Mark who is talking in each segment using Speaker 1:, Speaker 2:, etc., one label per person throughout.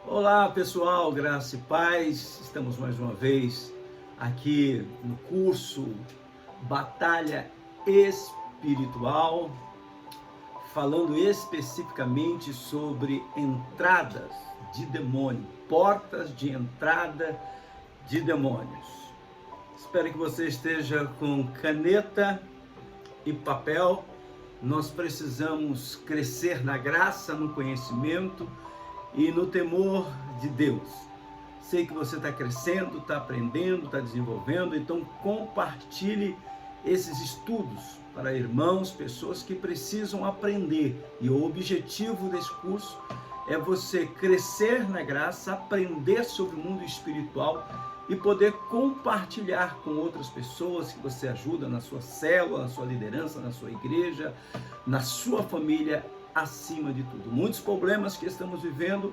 Speaker 1: Olá pessoal, graça e paz, estamos mais uma vez aqui no curso Batalha Espiritual, falando especificamente sobre entradas de demônio, portas de entrada de demônios. Espero que você esteja com caneta e papel. Nós precisamos crescer na graça, no conhecimento e no temor de Deus. Sei que você está crescendo, está aprendendo, está desenvolvendo, então compartilhe esses estudos para irmãos, pessoas que precisam aprender. E o objetivo desse curso é você crescer na graça, aprender sobre o mundo espiritual e poder compartilhar com outras pessoas que você ajuda na sua célula, na sua liderança, na sua igreja, na sua família, acima de tudo. Muitos problemas que estamos vivendo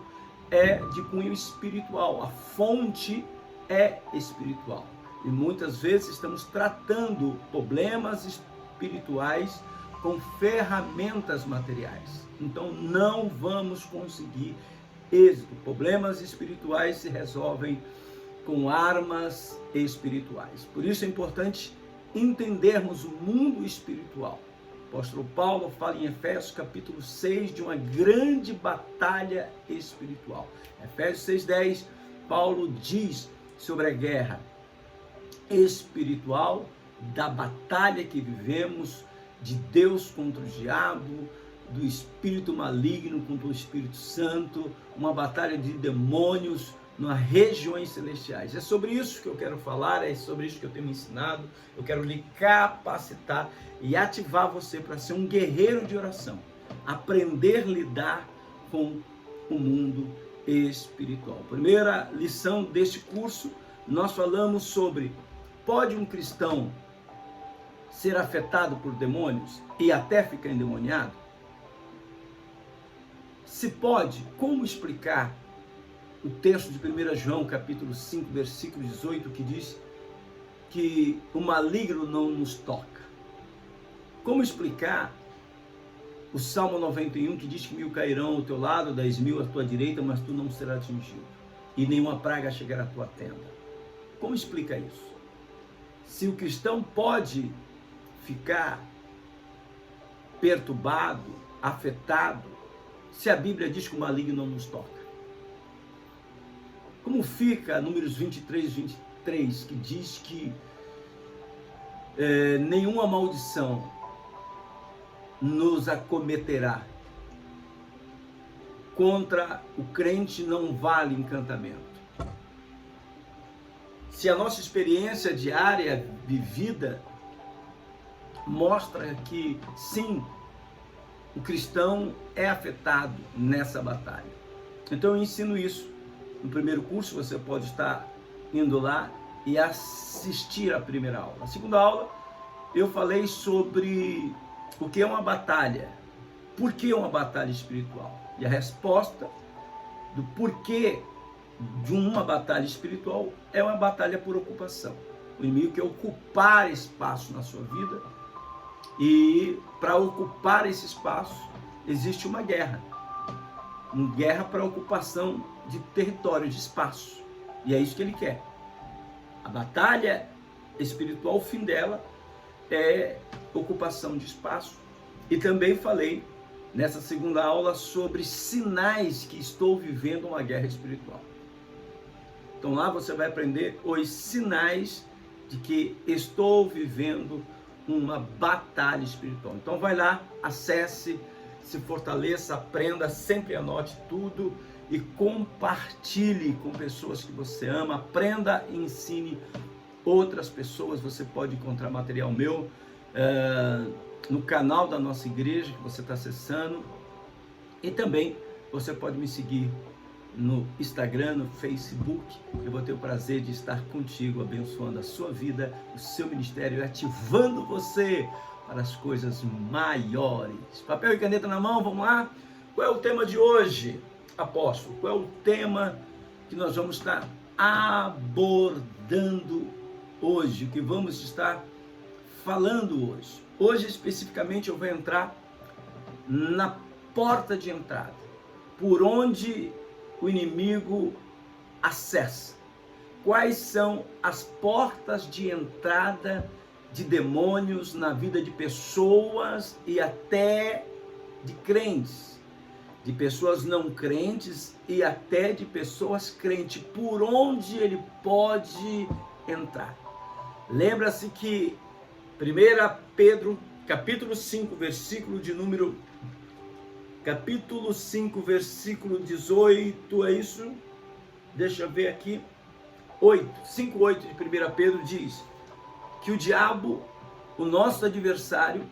Speaker 1: é de cunho espiritual, a fonte é espiritual. E muitas vezes estamos tratando problemas espirituais com ferramentas materiais. Então não vamos conseguir êxito. Problemas espirituais se resolvem com armas espirituais. Por isso é importante entendermos o mundo espiritual. O apóstolo Paulo fala em Efésios capítulo 6 de uma grande batalha espiritual. Efésios 6:10, Paulo diz sobre a guerra espiritual, da batalha que vivemos, de Deus contra o diabo, do espírito maligno contra o Espírito Santo, uma batalha de demônios nas regiões celestiais. É sobre isso que eu quero falar, é sobre isso que eu tenho ensinado. Eu quero lhe capacitar e ativar você para ser um guerreiro de oração, aprender a lidar com o mundo espiritual. Primeira lição deste curso, nós falamos sobre: pode um cristão ser afetado por demônios e até ficar endemoniado? Se pode, como explicar o texto de 1 João, capítulo 5, versículo 18, que diz que o maligno não nos toca? Como explicar o Salmo 91, que diz que 1000 cairão ao teu lado, 10.000 à tua direita, mas tu não serás atingido, e nenhuma praga chegará à tua tenda? Como explica isso? Se o cristão pode ficar perturbado, afetado, se a Bíblia diz que o maligno não nos toca? Como fica Números 23, que diz que nenhuma maldição nos acometerá? Contra o crente não vale encantamento. Se a nossa experiência diária vivida mostra que sim, o cristão é afetado nessa batalha. Então eu ensino isso. No primeiro curso você pode estar indo lá e assistir a primeira aula. Na segunda aula eu falei sobre o que é uma batalha. Por que uma batalha espiritual? E a resposta do porquê de uma batalha espiritual é uma batalha por ocupação. O inimigo quer ocupar espaço na sua vida, e para ocupar esse espaço existe uma guerra para ocupação de território, de espaço, e é isso que ele quer. A batalha espiritual, o fim dela é ocupação de espaço. E também falei nessa segunda aula sobre sinais que estou vivendo uma guerra espiritual. Então lá você vai aprender os sinais de que estou vivendo uma batalha espiritual. Então vai lá, acesse, se fortaleça, aprenda, sempre anote tudo e compartilhe com pessoas que você ama. Aprenda e ensine outras pessoas. Você pode encontrar material meu no canal da nossa igreja que você está acessando, e também você pode me seguir no Instagram, no Facebook. Eu vou ter o prazer de estar contigo, abençoando a sua vida, o seu ministério, ativando você para as coisas maiores. Papel e caneta na mão, vamos lá? Qual é o tema de hoje, apóstolo? Qual é o tema que nós vamos estar abordando hoje, o que vamos estar falando hoje? Hoje especificamente eu vou entrar na porta de entrada, por onde o inimigo acessa? Quais são as portas de entrada de demônios na vida de pessoas e até de crentes, de pessoas não crentes e até de pessoas crentes? Por onde ele pode entrar? Lembra-se que 1 Pedro, capítulo 5, versículo 18, é isso? Deixa eu ver aqui. 5:8 de 1 Pedro diz que o diabo, o nosso adversário,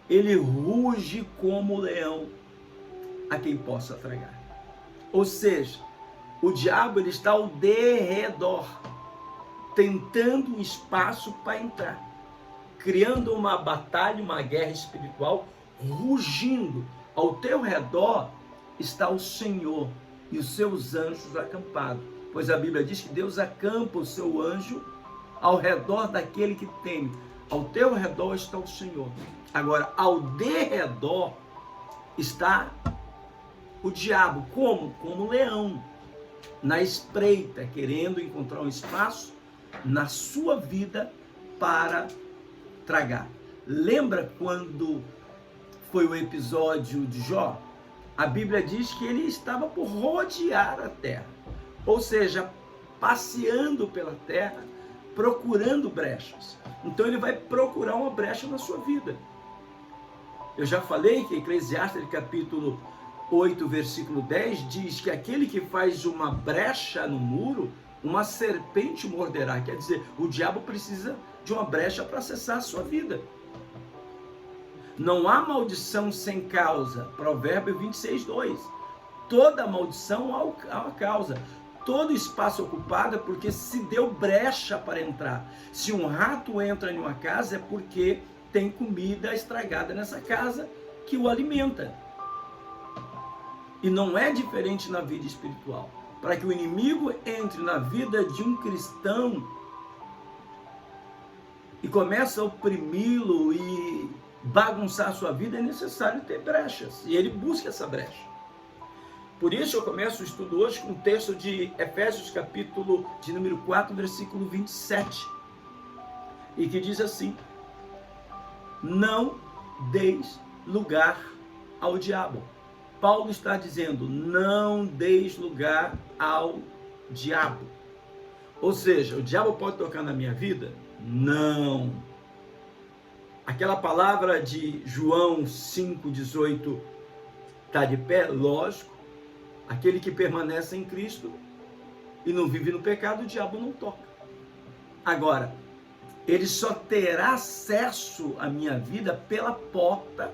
Speaker 1: ele ruge como leão a quem possa tragar. Ou seja, o diabo ele está ao derredor, tentando um espaço para entrar, criando uma batalha, uma guerra espiritual, rugindo. Ao teu redor está o Senhor e os seus anjos acampados, pois a Bíblia diz que Deus acampa o seu anjo ao redor daquele que teme. Ao teu redor está o Senhor. Agora, ao derredor está o diabo, como um leão, na espreita, querendo encontrar um espaço na sua vida para tragar. Lembra quando foi o episódio de Jó? A Bíblia diz que ele estava por rodear a terra, ou seja, passeando pela terra, procurando brechas. Então ele vai procurar uma brecha na sua vida. Eu já falei que Eclesiastes capítulo 8, versículo 10 diz que aquele que faz uma brecha no muro, uma serpente morderá. Quer dizer, o diabo precisa de uma brecha para acessar a sua vida. Não há maldição sem causa. Provérbio 26, 2. Toda maldição há uma causa. Todo espaço ocupado é porque se deu brecha para entrar. Se um rato entra em uma casa é porque tem comida estragada nessa casa que o alimenta. E não é diferente na vida espiritual. Para que o inimigo entre na vida de um cristão e comece a oprimi-lo e bagunçar a sua vida, é necessário ter brechas. E ele busca essa brecha. Por isso eu começo o estudo hoje com o texto de Efésios, capítulo de número 4, versículo 27. E que diz assim: não deis lugar ao diabo. Paulo está dizendo, não deis lugar ao diabo. Ou seja, o diabo pode tocar na minha vida? Não. Aquela palavra de João 5,18 está de pé? Lógico. Aquele que permanece em Cristo e não vive no pecado, o diabo não toca. Agora, ele só terá acesso à minha vida pela porta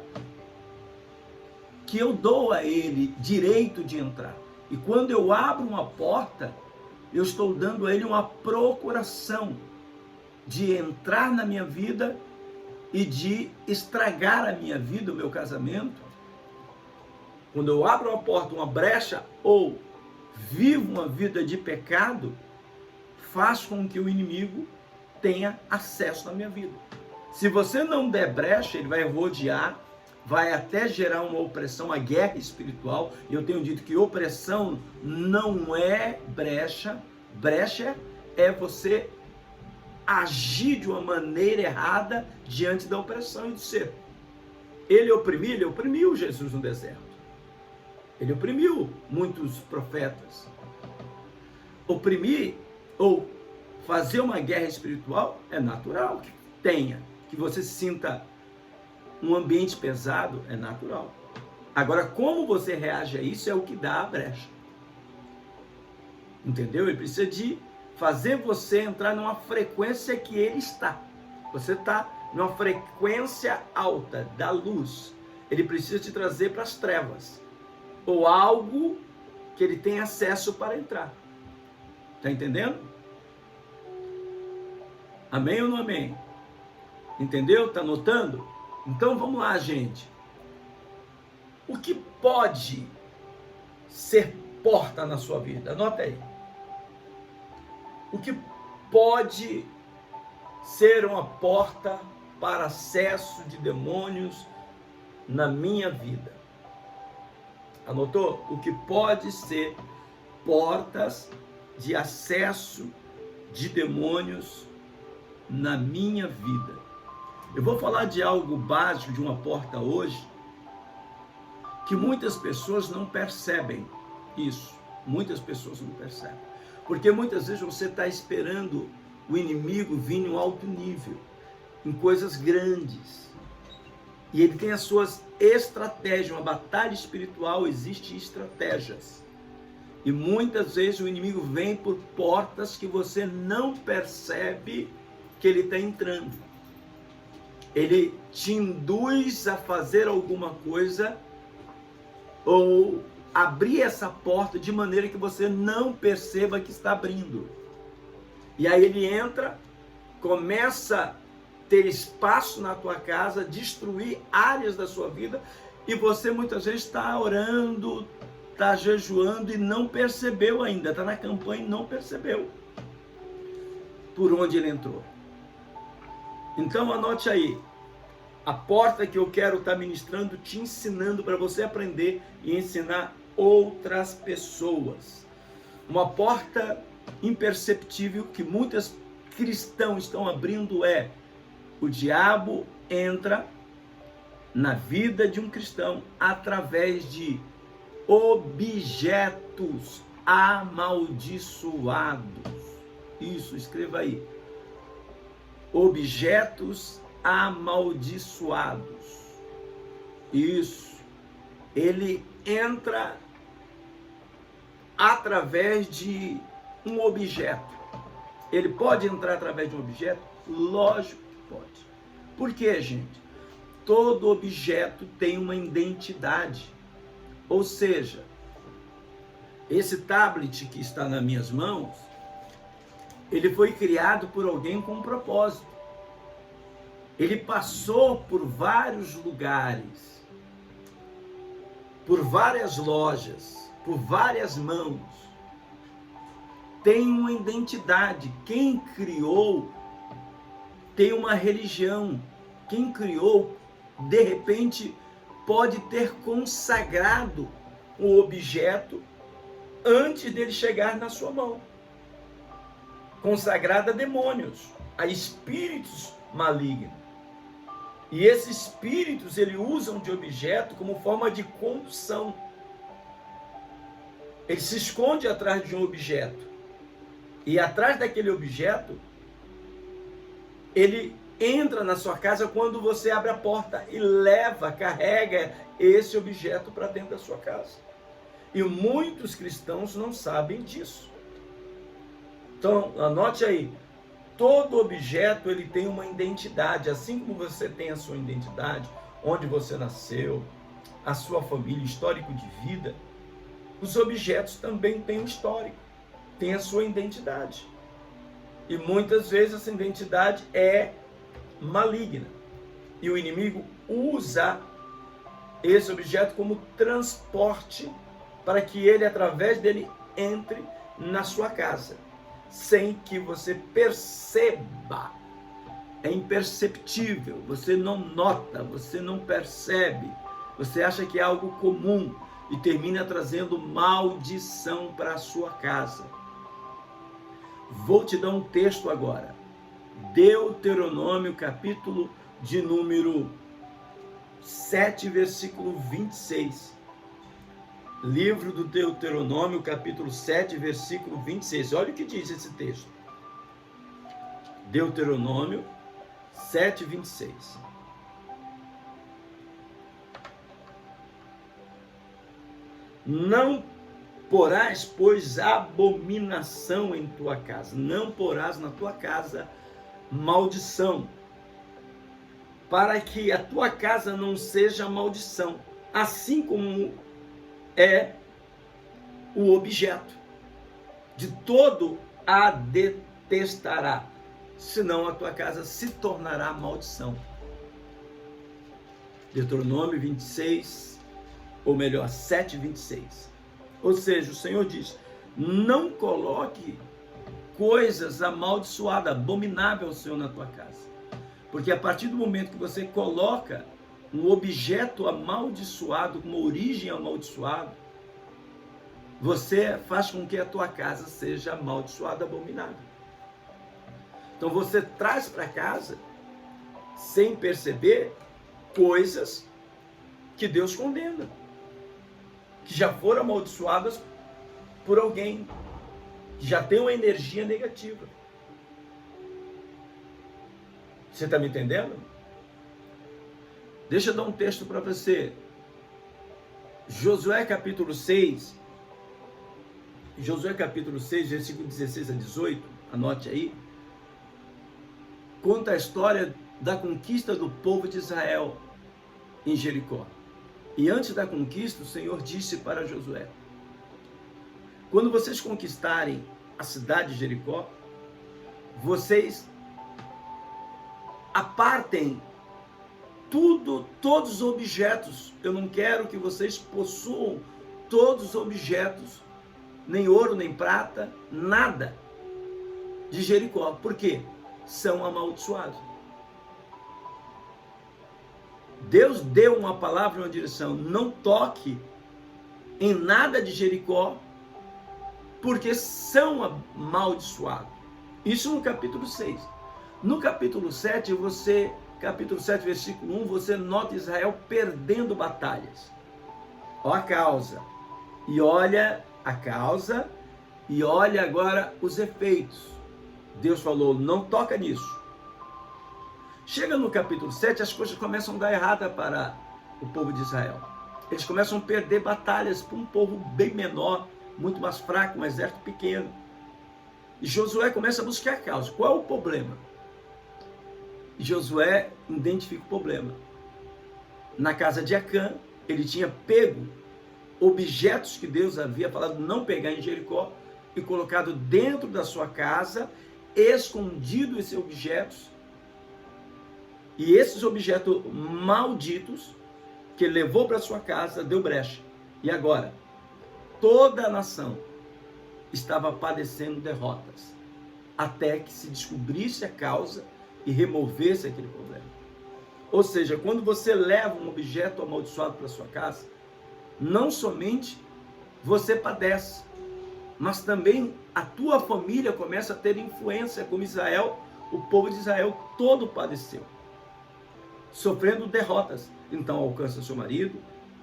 Speaker 1: que eu dou a ele direito de entrar. E quando eu abro uma porta, eu estou dando a ele uma procuração de entrar na minha vida e de estragar a minha vida, o meu casamento. Quando eu abro uma porta, uma brecha, ou vivo uma vida de pecado, faz com que o inimigo tenha acesso na minha vida. Se você não der brecha, ele vai rodear, vai até gerar uma opressão, uma guerra espiritual. E eu tenho dito que opressão não é brecha. Brecha é você agir de uma maneira errada diante da opressão e do ser. Ele oprimiu Jesus no deserto. Ele oprimiu muitos profetas. Oprimir ou fazer uma guerra espiritual é natural que tenha, que você sinta um ambiente pesado, é natural. Agora, como você reage a isso é o que dá a brecha. Entendeu? Ele precisa de fazer você entrar numa frequência que ele está. Você está numa frequência alta da luz. Ele precisa te trazer para as trevas. Ou algo que ele tem acesso para entrar. Está entendendo? Amém ou não amém? Entendeu? Está anotando? Então vamos lá, gente. O que pode ser porta na sua vida? Anota aí. O que pode ser uma porta para acesso de demônios na minha vida? Anotou? O que pode ser portas de acesso de demônios na minha vida. Eu vou falar de algo básico, de uma porta hoje, que muitas pessoas não percebem isso. Muitas pessoas não percebem. Porque muitas vezes você está esperando o inimigo vir em um alto nível, em coisas grandes. E ele tem as suas estratégias. Uma batalha espiritual existe estratégias. E muitas vezes o inimigo vem por portas que você não percebe que ele está entrando. Ele te induz a fazer alguma coisa ou abrir essa porta de maneira que você não perceba que está abrindo. E aí ele entra, começa a ter espaço na tua casa, destruir áreas da sua vida, e você muitas vezes está orando, está jejuando e não percebeu ainda, está na campanha e não percebeu por onde ele entrou. Então anote aí, a porta que eu quero estar ministrando, te ensinando para você aprender e ensinar outras pessoas. Uma porta imperceptível que muitos cristãos estão abrindo é: o diabo entra na vida de um cristão através de objetos amaldiçoados. Isso, escreva aí. Objetos amaldiçoados. Isso. Ele entra através de um objeto. Ele pode entrar através de um objeto? Lógico que pode. Por quê, gente? Todo objeto tem uma identidade. Ou seja, esse tablet que está nas minhas mãos, ele foi criado por alguém com um propósito. Ele passou por vários lugares, por várias lojas, por várias mãos. Tem uma identidade. Quem criou tem uma religião. Quem criou, de repente, pode ter consagrado um objeto antes dele chegar na sua mão. Consagrado a demônios, a espíritos malignos. E esses espíritos, eles usam de objeto como forma de condução. Ele se esconde atrás de um objeto. E atrás daquele objeto, ele entra na sua casa quando você abre a porta e leva, carrega esse objeto para dentro da sua casa. E muitos cristãos não sabem disso. Então, anote aí. Todo objeto, ele tem uma identidade. Assim como você tem a sua identidade, onde você nasceu, a sua família, histórico de vida, os objetos também têm um histórico, têm a sua identidade. E muitas vezes essa identidade é maligna. E o inimigo usa esse objeto como transporte para que ele, através dele, entre na sua casa, sem que você perceba. É imperceptível, você não nota, você não percebe, você acha que é algo comum e termina trazendo maldição para a sua casa. Vou te dar um texto agora. Deuteronômio, capítulo de número 7, versículo 26. Livro do Deuteronômio, capítulo 7, versículo 26. Olha o que diz esse texto. Deuteronômio 7, 26. Não porás, pois, abominação em tua casa. Não porás na tua casa maldição, para que a tua casa não seja maldição, assim como é o objeto. De todo a detestará, senão a tua casa se tornará maldição. Deuteronômio 26, ou melhor, 7, 26. Ou seja, o Senhor diz: não coloque coisas amaldiçoadas, abomináveis ao Senhor na tua casa. Porque a partir do momento que você coloca um objeto amaldiçoado, com uma origem amaldiçoada, você faz com que a tua casa seja amaldiçoada, abominada. Então você traz para casa, sem perceber, coisas que Deus condena, que já foram amaldiçoadas por alguém, que já tem uma energia negativa. Você está me entendendo? Deixa eu dar um texto para você. Josué capítulo 6, versículo 16 a 18, anote aí, conta a história da conquista do povo de Israel em Jericó. E antes da conquista, o Senhor disse para Josué: quando vocês conquistarem a cidade de Jericó, vocês apartem todos os objetos. Eu não quero que vocês possuam todos os objetos, nem ouro, nem prata, nada de Jericó. Por quê? São amaldiçoados. Deus deu uma palavra, uma direção: não toque em nada de Jericó, porque são amaldiçoados. Isso no capítulo 6. No capítulo 7, capítulo 7, versículo 1, você nota Israel perdendo batalhas. Olha a causa. E olha a causa, e olha agora os efeitos. Deus falou: não toca nisso. Chega no capítulo 7, as coisas começam a dar errada para o povo de Israel. Eles começam a perder batalhas para um povo bem menor, muito mais fraco, um exército pequeno. E Josué começa a buscar a causa. Qual é o problema? E Josué identifica o problema. Na casa de Acã, ele tinha pego objetos que Deus havia falado não pegar em Jericó e colocado dentro da sua casa, escondido esses objetos. E esses objetos malditos que ele levou para sua casa deu brecha. E agora, toda a nação estava padecendo derrotas, até que se descobrisse a causa e removesse aquele problema. Ou seja, quando você leva um objeto amaldiçoado para sua casa, não somente você padece, mas também a tua família começa a ter influência, como Israel, o povo de Israel todo padeceu, sofrendo derrotas. Então alcança seu marido,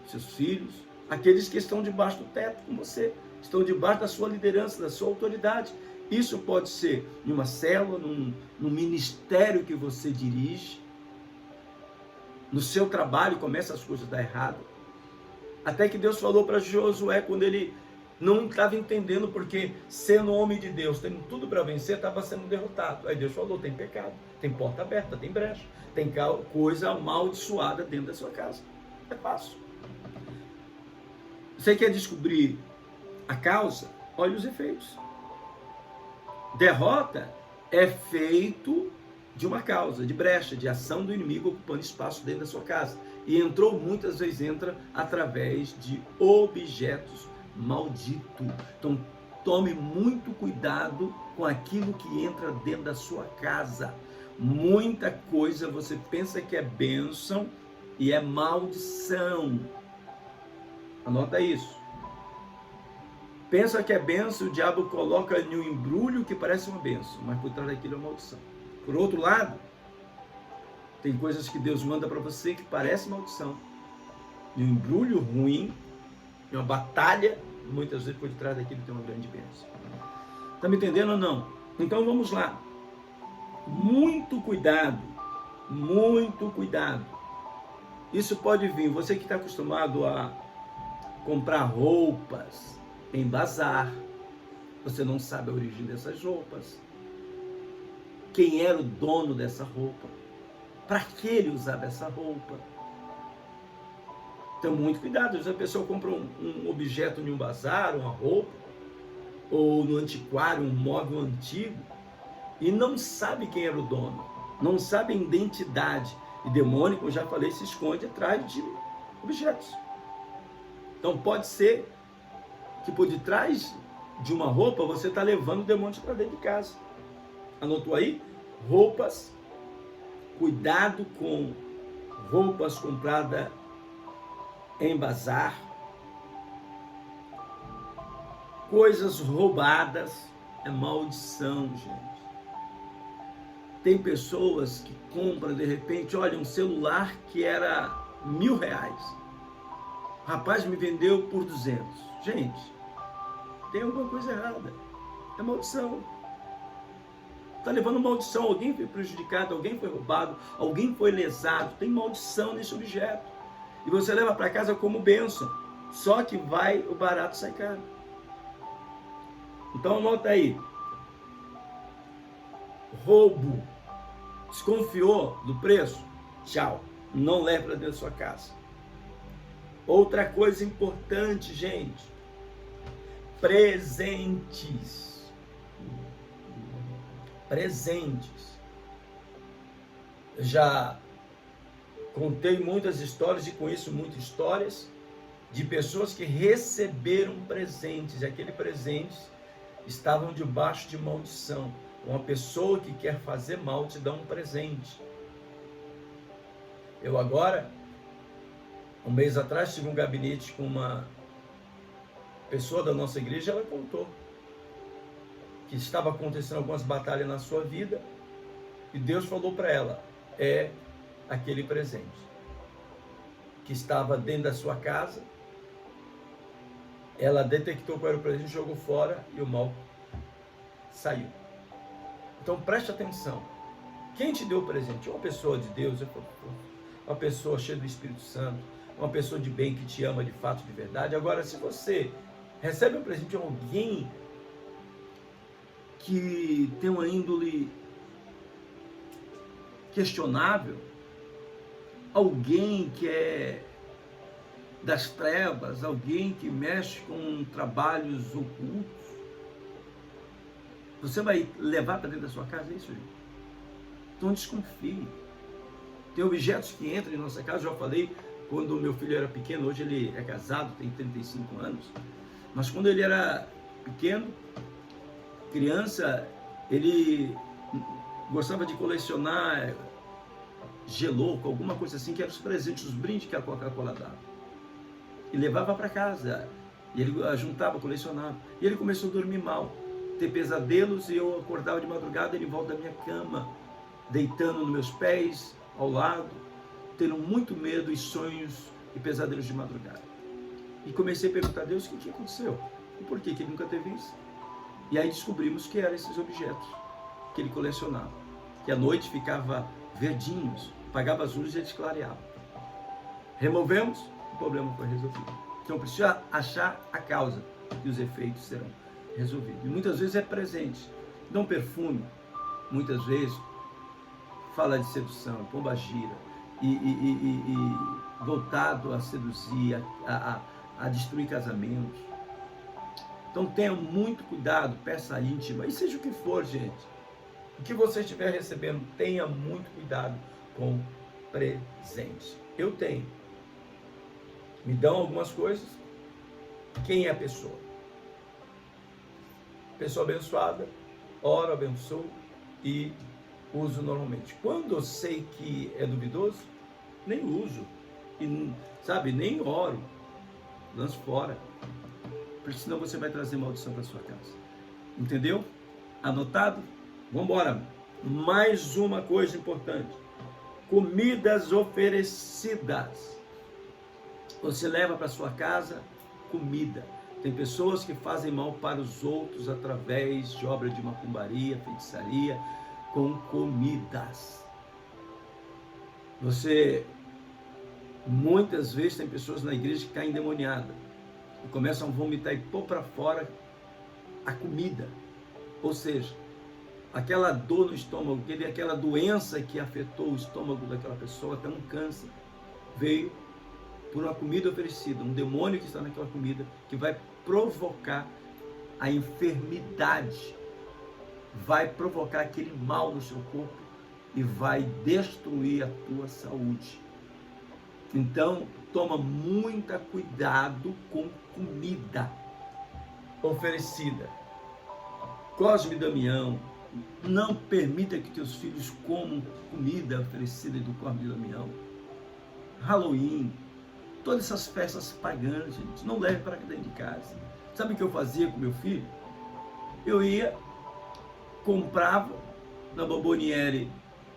Speaker 1: seus filhos, aqueles que estão debaixo do teto com você, estão debaixo da sua liderança, da sua autoridade. Isso pode ser em uma célula, num ministério que você dirige, no seu trabalho, começa as coisas a dar errado. Até que Deus falou para Josué, quando ele não estava entendendo, porque sendo homem de Deus, tendo tudo para vencer, estava sendo derrotado. Aí Deus falou: tem pecado, tem porta aberta, tem brecha, tem coisa amaldiçoada dentro da sua casa. É fácil. Você quer descobrir a causa? Olha os efeitos. Derrota é feito de uma causa, de brecha, de ação do inimigo ocupando espaço dentro da sua casa. E muitas vezes entra através de objetos malditos. Então tome muito cuidado com aquilo que entra dentro da sua casa. Muita coisa você pensa que é bênção e é maldição. Anota isso. Pensa que é bênção, o diabo coloca em um embrulho que parece uma bênção, mas por trás daquilo é uma maldição. Por outro lado, tem coisas que Deus manda para você que parece maldição. E um embrulho ruim, uma batalha, muitas vezes por trás daquilo tem uma grande bênção. Está me entendendo ou não? Então vamos lá. Muito cuidado, muito cuidado. Isso pode vir, você que está acostumado a comprar roupas em bazar, você não sabe a origem dessas roupas, quem era o dono dessa roupa, para que ele usava essa roupa. Então muito cuidado, às vezes a pessoa compra um objeto em um bazar, uma roupa, ou no antiquário, um móvel antigo, e não sabe quem era o dono, não sabe a identidade. E demônio, como eu já falei, se esconde atrás de objetos. Então pode ser que por detrás de uma roupa você está levando demônios para dentro de casa. Anotou aí? Roupas. Cuidado com roupas compradas em bazar. Coisas roubadas é maldição, gente. Tem pessoas que compram, de repente, olha, um celular que era R$ 1.000. O rapaz me vendeu por 200. Gente, tem alguma coisa errada. É maldição. Está levando maldição. Alguém foi prejudicado, alguém foi roubado, alguém foi lesado. Tem maldição nesse objeto. E você leva para casa como bênção. Só que o barato sai caro. Então anota aí. Roubo. Desconfiou do preço? Tchau. Não leve para dentro da sua casa. Outra coisa importante, gente. Presentes. Presentes. Eu já contei muitas histórias e conheço muitas histórias de pessoas que receberam presentes. E aqueles presentes estavam debaixo de maldição. Uma pessoa que quer fazer mal te dá um presente. Eu agora, um mês atrás, tive um gabinete com uma pessoa da nossa igreja. Ela contou que estava acontecendo algumas batalhas na sua vida e Deus falou para ela, é aquele presente que estava dentro da sua casa. Ela detectou qual era o presente, jogou fora e o mal saiu. Então preste atenção. Quem te deu o presente? Uma pessoa de Deus, uma pessoa cheia do Espírito Santo, uma pessoa de bem que te ama de fato, de verdade. Agora, se você recebe um presente de alguém que tem uma índole questionável, alguém que é das trevas, alguém que mexe com trabalhos ocultos, você vai levar para dentro da sua casa isso, gente? Então desconfie. Tem objetos que entram em nossa casa, já falei, quando meu filho era pequeno, hoje ele é casado, tem 35 anos, mas quando ele era pequeno, criança, ele gostava de colecionar gelouco, alguma coisa assim, que eram os presentes, os brindes que a Coca-Cola dava. E levava para casa, e ele juntava, colecionava. E ele começou a dormir mal, ter pesadelos, e eu acordava de madrugada, ele em volta da minha cama, deitando nos meus pés, ao lado, tendo muito medo e sonhos e pesadelos de madrugada. E comecei a perguntar a Deus o que aconteceu, e por que ele nunca teve isso. E aí descobrimos que eram esses objetos que ele colecionava, que à noite ficava verdinhos, apagava as luzes e eles clareavam. Removemos, o problema foi resolvido. Então precisa achar a causa e os efeitos serão resolvidos. E muitas vezes é presente. Então perfume, muitas vezes, fala de sedução, pombagira, e voltado a seduzir, a destruir casamentos. Então tenha muito cuidado, peça íntima, e seja o que for, gente. O que você estiver recebendo, tenha muito cuidado com presentes. Eu tenho. Me dão algumas coisas. Quem é a pessoa? Pessoa abençoada, oro, abençoo e uso normalmente. Quando eu sei que é duvidoso, nem uso. E, nem oro. Lanço fora. Porque senão você vai trazer maldição para sua casa. Entendeu? Anotado? Vamos embora. Mais uma coisa importante. Comidas oferecidas. Você leva para sua casa comida. Tem pessoas que fazem mal para os outros através de obra de macumbaria, feitiçaria, com comidas. Muitas vezes tem pessoas na igreja que caem endemoniadas e começam a vomitar e pôr para fora a comida. Ou seja, aquela dor no estômago, aquela doença que afetou o estômago daquela pessoa, até um câncer, veio por uma comida oferecida, um demônio que está naquela comida, que vai provocar a enfermidade, vai provocar aquele mal no seu corpo e vai destruir a tua saúde. Então, toma muito cuidado com comida oferecida. Cosme e Damião, não permita que teus filhos comam comida oferecida do Cosme e Damião. Halloween, todas essas festas pagãs, gente, não leve para dentro de casa. Sabe o que eu fazia com meu filho? Eu ia, comprava na Bomboniere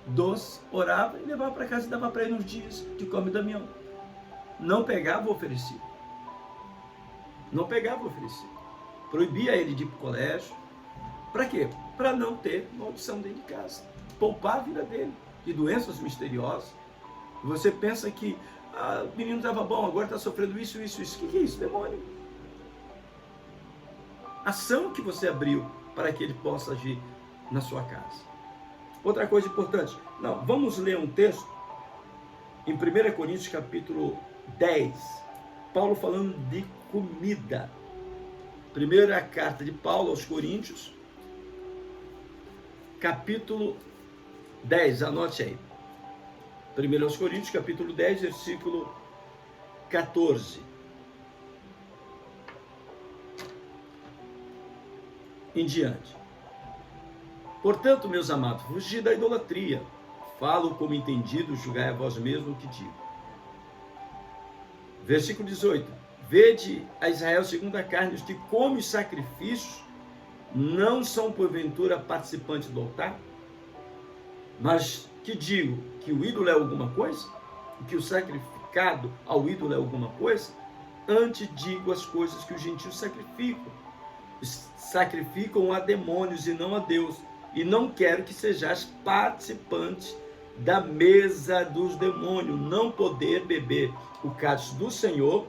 Speaker 1: doce, orava e levava para casa e dava para ele uns dias de come Damião. Não pegava, oferecia. Não pegava, oferecia. Proibia ele de ir para o colégio. Para quê? Para não ter maldição dentro de casa. Poupar a vida dele de doenças misteriosas. Você pensa que o menino estava bom, agora está sofrendo isso. O que é isso? Demônio. Ação que você abriu para que ele possa agir na sua casa. Outra coisa importante. Não, vamos ler um texto em 1 Coríntios capítulo 10. Paulo falando de comida. Primeira carta de Paulo aos Coríntios, capítulo 10, anote aí. 1 aos Coríntios, capítulo 10, versículo 14. Em diante. Portanto, meus amados, fugi da idolatria. Falo como entendido, julgai a vós mesmo o que digo. Versículo 18. Vede a Israel segundo a carne, os que comem os sacrifícios não são porventura participantes do altar? Mas que digo? Que o ídolo é alguma coisa? Que o sacrificado ao ídolo é alguma coisa? Antes digo as coisas que os gentios sacrificam. Sacrificam a demônios e não a Deus. E não quero que sejais participantes da mesa dos demônios. Não poder beber o cálice do Senhor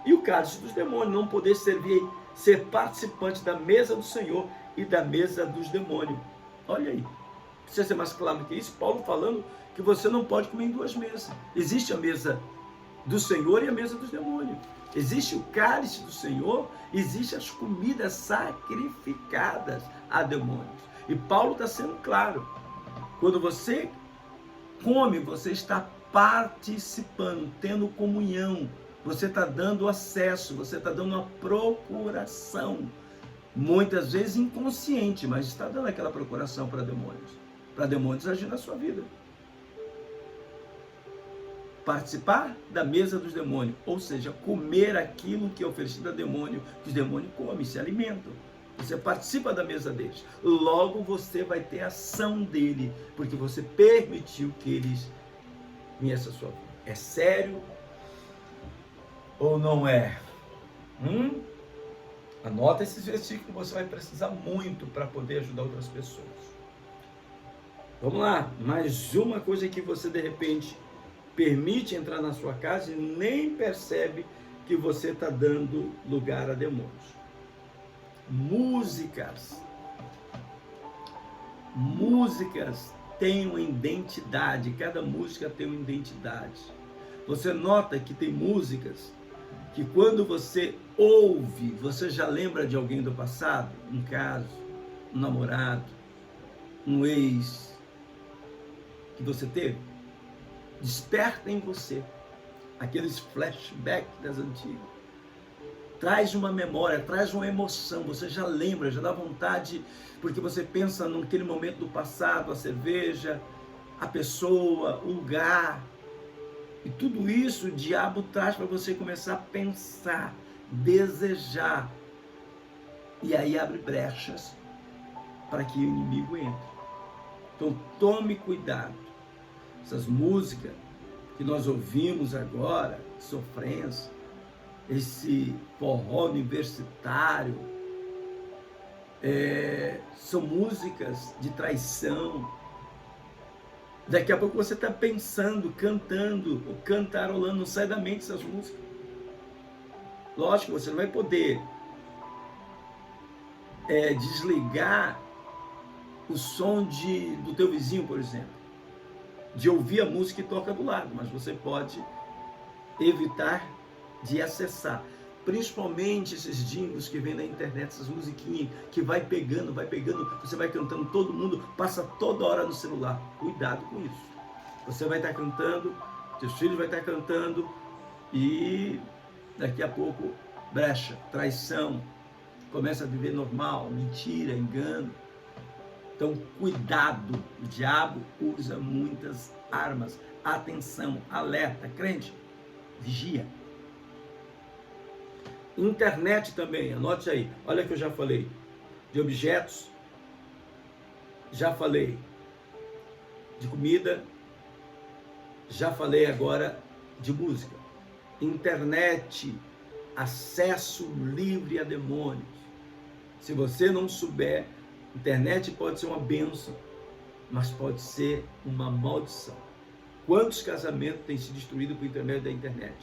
Speaker 1: e o cálice dos demônios. Não poder ser participante da mesa do Senhor e da mesa dos demônios. Olha aí. Precisa ser mais claro do que isso. Paulo falando que você não pode comer em duas mesas. Existe a mesa do Senhor e a mesa dos demônios. Existe o cálice do Senhor, existe as comidas sacrificadas a demônios. E Paulo está sendo claro. Quando você come, você está participando, tendo comunhão. Você está dando acesso, você está dando uma procuração. Muitas vezes inconsciente, mas está dando aquela procuração para demônios agir na sua vida. Participar da mesa dos demônios, ou seja, comer aquilo que é oferecido a demônio, que os demônios comem, se alimentam. Você participa da mesa deles. Logo você vai ter ação dele, porque você permitiu que eles conheçam a sua vida. É sério ou não é? Anota esses versículos, você vai precisar muito para poder ajudar outras pessoas. Vamos lá, mais uma coisa que você de repente permite entrar na sua casa e nem percebe que você está dando lugar a demônios. Músicas têm uma identidade, cada música tem uma identidade. Você nota que tem músicas que quando você ouve, você já lembra de alguém do passado, um caso, um namorado, um ex que você teve, desperta em você aqueles flashbacks das antigas. Traz uma memória, traz uma emoção, você já lembra, já dá vontade, porque você pensa naquele momento do passado, a cerveja, a pessoa, o lugar. E tudo isso o diabo traz para você começar a pensar, desejar. E aí abre brechas para que o inimigo entre. Então tome cuidado. Essas músicas que nós ouvimos agora, sofrência, esse forró universitário, são músicas de traição. Daqui a pouco você está pensando, cantando, ou cantarolando, não sai da mente essas músicas. Lógico, você não vai poder desligar o som do teu vizinho, por exemplo, de ouvir a música que toca do lado, mas você pode evitar de acessar, principalmente esses jingles que vem na internet, essas musiquinhas que vai pegando, você vai cantando, todo mundo passa toda hora no celular. Cuidado com isso. Você vai estar cantando, seus filhos vão estar cantando e daqui a pouco brecha, traição, começa a viver normal, mentira, engano. Então cuidado, o diabo usa muitas armas. Atenção, alerta, crente, vigia. Internet também, anote aí. Olha que eu já falei de objetos, já falei de comida, já falei agora de música. Internet, acesso livre a demônios. Se você não souber, internet pode ser uma bênção, mas pode ser uma maldição. Quantos casamentos têm se destruído por intermédio da internet?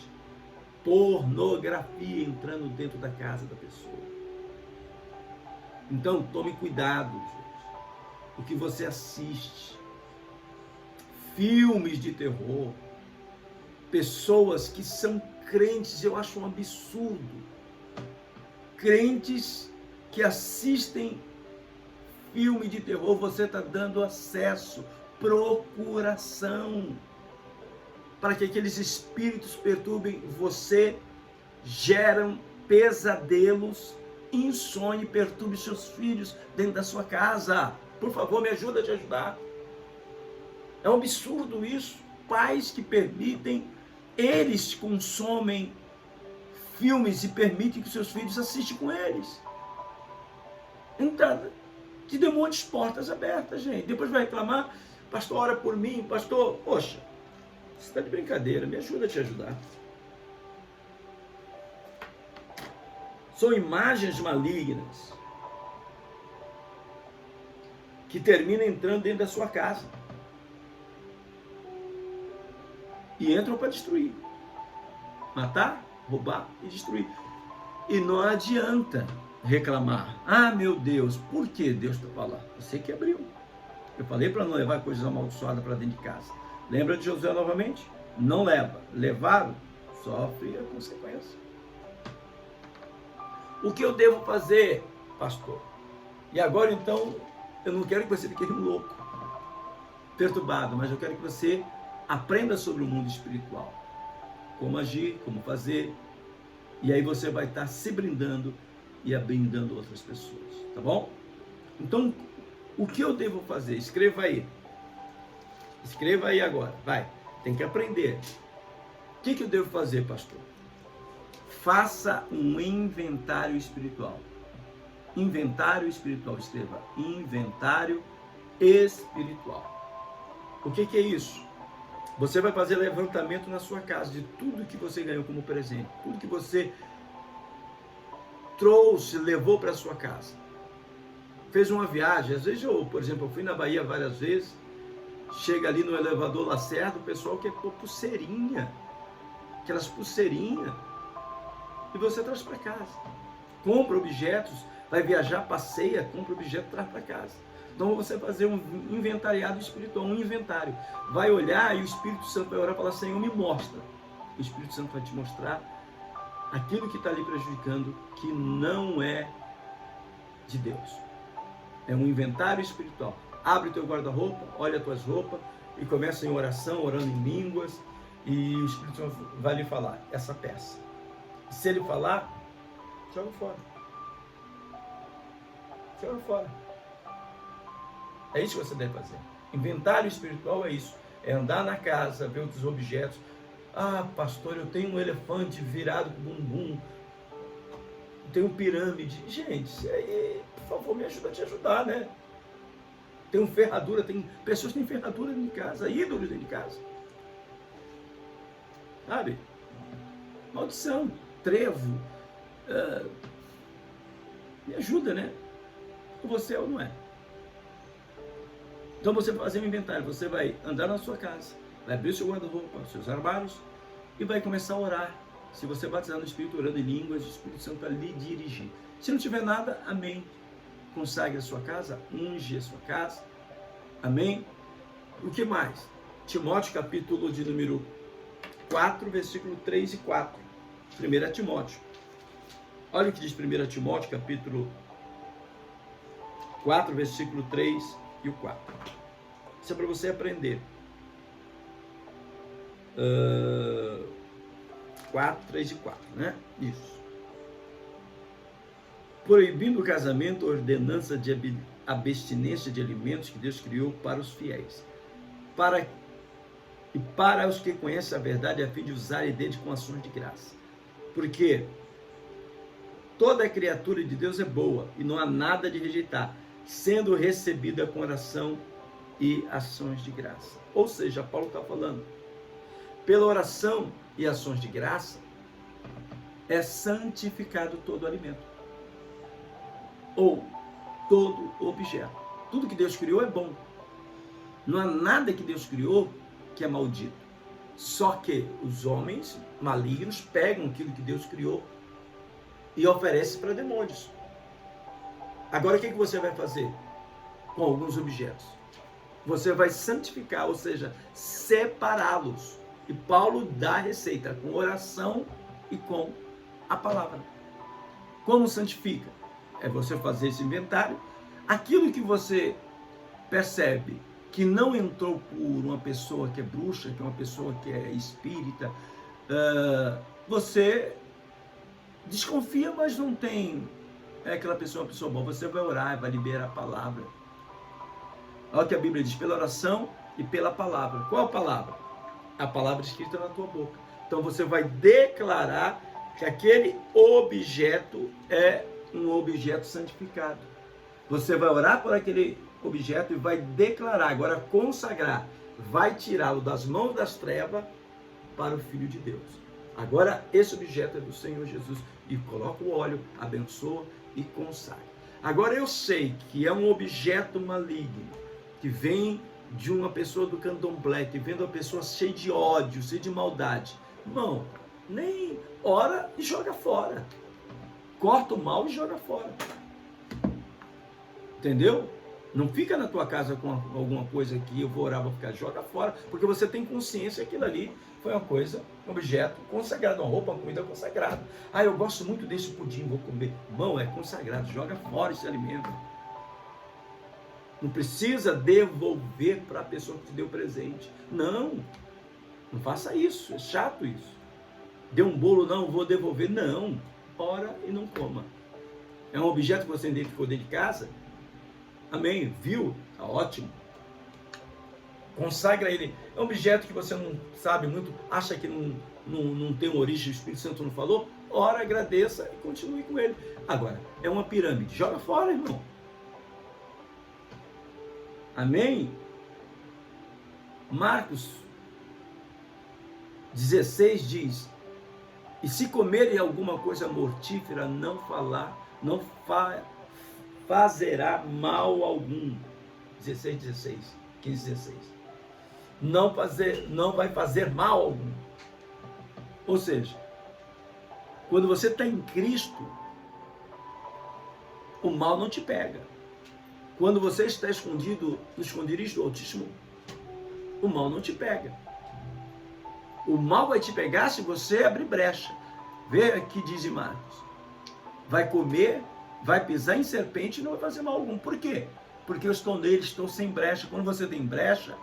Speaker 1: Pornografia entrando dentro da casa da pessoa. Então, tome cuidado, gente. O que você assiste. Filmes de terror. Pessoas que são crentes, eu acho um absurdo. Crentes que assistem filme de terror, você está dando acesso, procuração, para que aqueles espíritos perturbem você, geram pesadelos, insônia, perturbe seus filhos dentro da sua casa. Por favor, me ajuda a te ajudar. É um absurdo isso. Pais que permitem, eles consomem filmes e permitem que seus filhos assistam com eles. Entrada de demônios, portas abertas, gente. Depois vai reclamar, pastor, ora por mim, pastor, poxa, você está de brincadeira, me ajuda a te ajudar. São imagens malignas que terminam entrando dentro da sua casa e entram para destruir, matar, roubar e destruir. E não adianta reclamar. Ah, meu Deus, por que Deus está falando? Você que abriu. Eu falei para não levar coisas amaldiçoadas para dentro de casa. Lembra de Josué novamente? Não leva. Levaram, sofre a consequência. O que eu devo fazer, pastor? E agora então, eu não quero que você fique louco, perturbado, mas eu quero que você aprenda sobre o mundo espiritual. Como agir, como fazer. E aí você vai estar se brindando e brindando outras pessoas, tá bom? Então, o que eu devo fazer? Escreva aí. Escreva aí agora, vai. Tem que aprender. O que eu devo fazer, pastor? Faça um inventário espiritual. Inventário espiritual, escreva. Inventário espiritual. O que é isso? Você vai fazer levantamento na sua casa de tudo que você ganhou como presente, tudo que você trouxe, levou para sua casa. Fez uma viagem, às vezes eu, por exemplo, eu fui na Bahia várias vezes, chega ali no elevador Lacerda, o pessoal quer pôr pulseirinha, aquelas pulseirinhas, e você traz para casa. Compra objetos, vai viajar, passeia, compra objeto, traz para casa. Então você vai fazer um inventariado espiritual, um inventário. Vai olhar e o Espírito Santo vai orar e falar, Senhor, me mostra. O Espírito Santo vai te mostrar aquilo que está ali prejudicando, que não é de Deus. É um inventário espiritual. Abre o teu guarda-roupa, olha as tuas roupas e começa em oração, orando em línguas, e o Espírito Santo vai lhe falar essa peça. E se ele falar, joga fora. Joga fora. É isso que você deve fazer. Inventário espiritual é isso. É andar na casa, ver outros objetos. Ah, pastor, eu tenho um elefante virado com bumbum. Tenho pirâmide. Gente, isso aí, por favor, me ajuda a te ajudar, né? Tem ferradura, tem pessoas que têm ferradura dentro de casa, ídolos dentro de casa. Sabe? Maldição, trevo. Me ajuda, né? Você é ou não é? Então você vai fazer um inventário, você vai andar na sua casa, vai abrir o seu guarda-roupa, os seus armários e vai começar a orar. Se você batizar no Espírito, orando em línguas, o Espírito Santo vai lhe dirigir. Se não tiver nada, amém. Consagre a sua casa, unge a sua casa, amém. O que mais? Timóteo, capítulo de número 4, versículo 3 e 4. 1 Timóteo. Olha o que diz 1 Timóteo, capítulo 4, versículo 3 e o 4. Isso é para você aprender. 4, 3 e 4, né? Isso. Proibindo o casamento, ordenança de abstinência de alimentos que Deus criou para os fiéis, para os que conhecem a verdade, a fim de usarem dele com ações de graça. Porque toda criatura de Deus é boa e não há nada de rejeitar, sendo recebida com oração e ações de graça. Ou seja, Paulo está falando, pela oração e ações de graça, é santificado todo alimento, ou todo objeto. Tudo que Deus criou é bom. Não há nada que Deus criou que é maldito. Só que os homens malignos pegam aquilo que Deus criou e oferecem para demônios. Agora, o que você vai fazer com alguns objetos? Você vai santificar, ou seja, separá-los. E Paulo dá a receita com oração e com a palavra. Como santifica? É você fazer esse inventário. Aquilo que você percebe que não entrou por uma pessoa que é bruxa, que é uma pessoa que é espírita, você desconfia, mas não tem aquela pessoa, uma pessoa boa. Você vai orar, vai liberar a palavra. Olha o que a Bíblia diz, pela oração e pela palavra. Qual a palavra? A palavra escrita na tua boca. Então você vai declarar que aquele objeto é um objeto santificado. Você vai orar por aquele objeto e vai declarar, agora consagrar, vai tirá-lo das mãos das trevas para o Filho de Deus. Agora esse objeto é do Senhor Jesus e coloca o óleo, abençoa e consagra. Agora eu sei que é um objeto maligno, que vem de uma pessoa do candomblé, que vem de uma pessoa cheia de ódio, cheia de maldade. Irmão, nem ora e joga fora. Corta o mal e joga fora. Entendeu? Não fica na tua casa com alguma coisa que eu vou orar, vou ficar, joga fora, porque você tem consciência que aquilo ali foi uma coisa, um objeto consagrado, uma roupa, uma comida consagrada. Ah, eu gosto muito desse pudim, vou comer. Irmão, é consagrado, joga fora esse alimento. Não precisa devolver para a pessoa que te deu presente. Não faça isso, é chato isso. Deu um bolo, não, vou devolver. Não, ora e não coma. É um objeto que você identificou dentro de casa? Amém, viu? Tá ótimo. Consagra ele. É um objeto que você não sabe muito, acha que não tem uma origem, o Espírito Santo não falou? Ora, agradeça e continue com ele. Agora, é uma pirâmide, joga fora, irmão. Amém? Marcos 16 diz, e se comerem alguma coisa mortífera, não fazerá mal algum. 16, 15, 16. Não vai fazer mal algum. Ou seja, quando você está em Cristo, o mal não te pega. Quando você está escondido no esconderijo do Altíssimo, o mal não te pega. O mal vai te pegar se você abrir brecha. Vê aqui, diz em Marcos. Vai comer, vai pisar em serpente e não vai fazer mal algum. Por quê? Porque eu estou nele, estou sem brecha. Quando você tem brecha,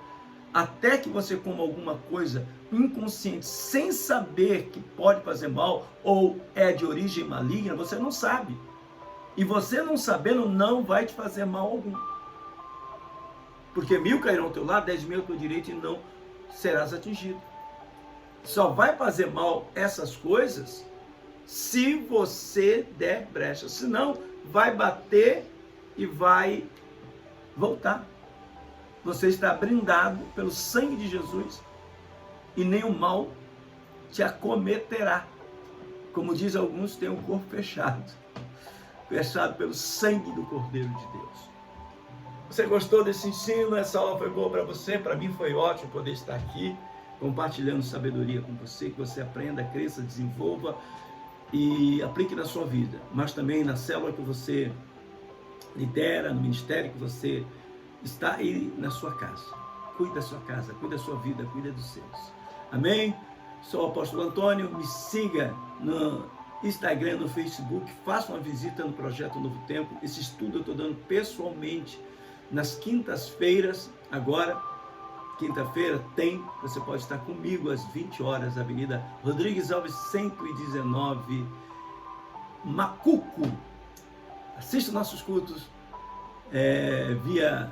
Speaker 1: até que você coma alguma coisa inconsciente, sem saber que pode fazer mal, ou é de origem maligna, você não sabe. E você não sabendo, não vai te fazer mal algum. Porque 1000 cairão ao teu lado, 10.000 ao teu direito e não serás atingido. Só vai fazer mal essas coisas se você der brecha. Senão, vai bater e vai voltar. Você está brindado pelo sangue de Jesus e nenhum mal te acometerá. Como diz alguns, tem o corpo fechado. Fechado pelo sangue do Cordeiro de Deus. Você gostou desse ensino? Essa aula foi boa para você? Para mim foi ótimo poder estar aqui, compartilhando sabedoria com você, que você aprenda, cresça, desenvolva e aplique na sua vida, mas também na célula que você lidera, no ministério que você está aí na sua casa. Cuide da sua casa, cuide da sua vida, cuide dos seus. Amém? Sou o apóstolo Antônio, me siga no Instagram, no Facebook, faça uma visita no Projeto Novo Tempo. Esse estudo eu estou dando pessoalmente nas quintas-feiras. Agora, quinta-feira você pode estar comigo às 20 horas, Avenida Rodrigues Alves 119, Macuco. Assista nossos cultos via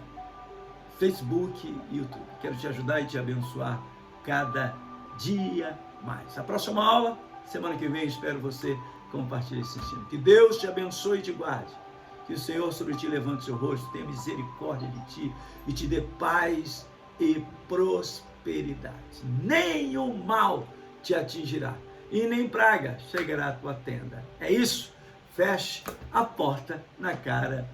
Speaker 1: Facebook e YouTube. Quero te ajudar e te abençoar cada dia mais. A próxima aula, semana que vem, espero você compartilhe esse ensino. Que Deus te abençoe e te guarde. Que o Senhor sobre ti levante seu rosto, tenha misericórdia de ti e te dê paz e prosperidade. Nenhum mal te atingirá e nem praga chegará à tua tenda. É isso. Feche a porta na cara